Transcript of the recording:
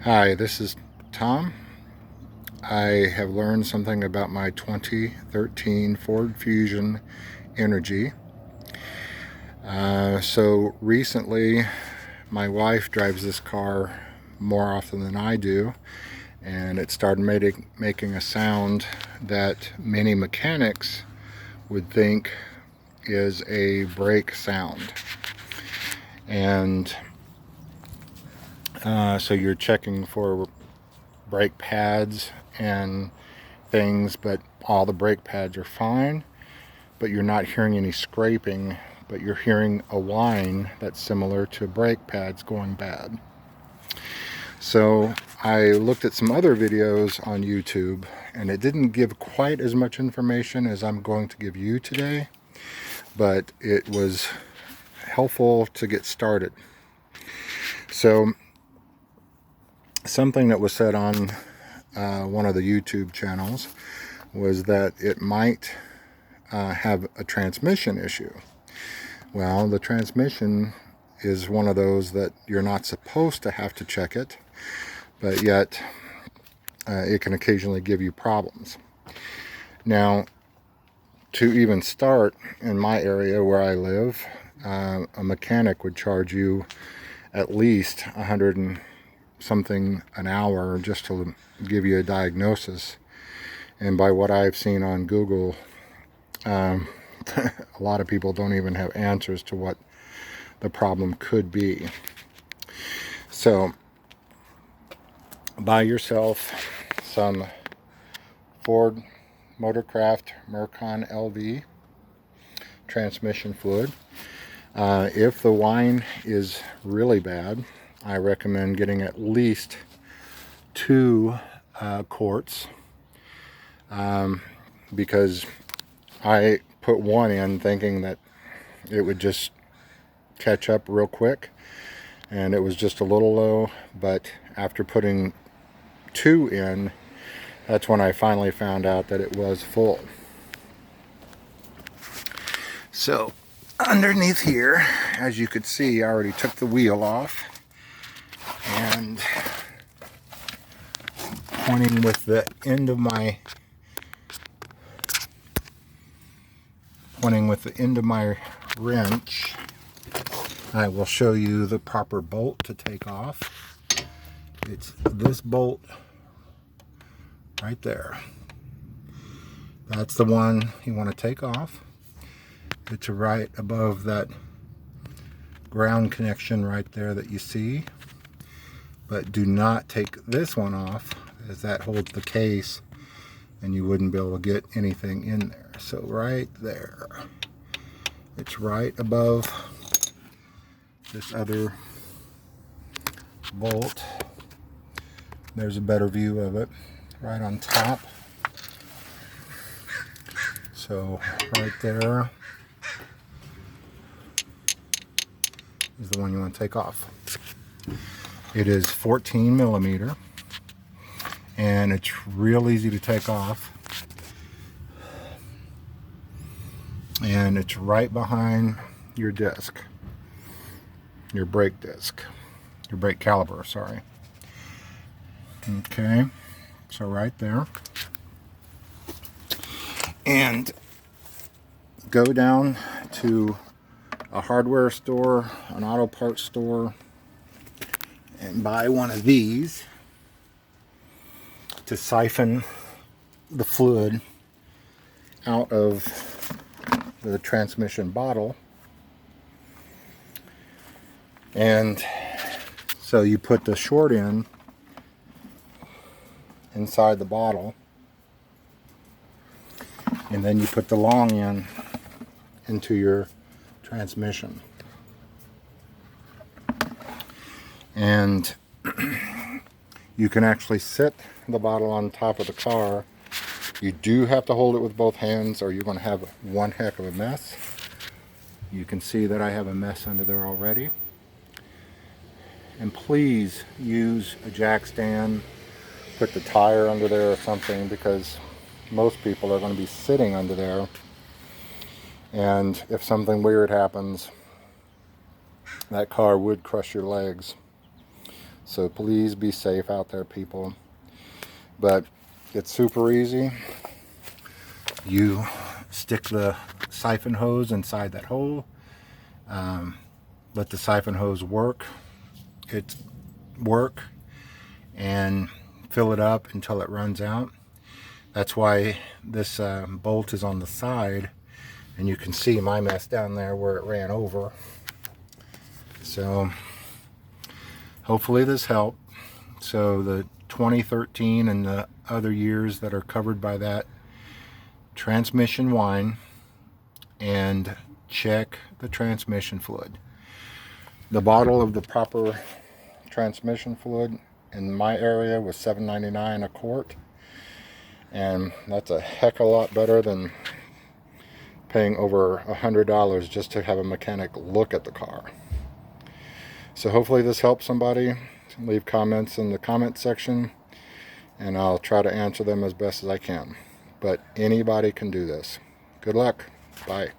Hi, this is Tom. I have learned something about my 2013 Ford Fusion Energi. So recently, my wife drives this car more often than I do, and it started making a sound that many mechanics would think is a brake sound. And so you're checking for brake pads and things, but all the brake pads are fine, but you're not hearing any scraping, but you're hearing a whine that's similar to brake pads going bad. So I looked at some other videos on YouTube, and it didn't give quite as much information as I'm going to give you today, but it was helpful to get started. So something that was said on one of the YouTube channels was that it might have a transmission issue. Well, the transmission is one of those that you're not supposed to have to check it, but yet it can occasionally give you problems. Now, to even start in my area where I live, a mechanic would charge you at least 100 and something an hour just to give you a diagnosis. And by what I've seen on Google, a lot of people don't even have answers to what the problem could be. So buy yourself some Ford Motorcraft Mercon LV transmission fluid. If the whine is really bad, I recommend getting at least 2 quarts, because I put one in thinking that it would just catch up real quick, and it was just a little low, but after putting 2 in, that's when I finally found out that it was full. So underneath here, as you could see, I already took the wheel off, and pointing with the end of my wrench, I will show you the proper bolt to take off. It's this bolt right there. That's the one you want to take off. It's right above that ground connection right there that you see. But do not take this one off, as that holds the case and you wouldn't be able to get anything in there. So right there, it's right above this other bolt. There's a better view of it right on top. So right there is the one you want to take off. It is 14 millimeter, and it's real easy to take off. And it's right behind your disc, your brake disc, your brake caliper, sorry. Okay, so right there. And go down to a hardware store, an auto parts store, and buy one of these to siphon the fluid out of the transmission bottle. And so you put the short end inside the bottle, and then you put the long end into your transmission. And you can actually sit the bottle on top of the car. You do have to hold it with both hands, or you're going to have one heck of a mess. You can see that I have a mess under there already. And please use a jack stand. Put the tire under there or something, because most people are going to be sitting under there, and if something weird happens, that car would crush your legs. So please be safe out there, people. But it's super easy. You stick the siphon hose inside that hole. Let the siphon hose work and fill it up until it runs out. That's why this bolt is on the side, and you can see my mess down there where it ran over. So hopefully this helped. So the 2013 and the other years that are covered by that, transmission whine, and check the transmission fluid. The bottle of the proper transmission fluid in my area was $7.99 a quart, and that's a heck of a lot better than paying over $100 just to have a mechanic look at the car. So hopefully this helps somebody. Leave comments in the comment section, and I'll try to answer them as best as I can. But anybody can do this. Good luck. Bye.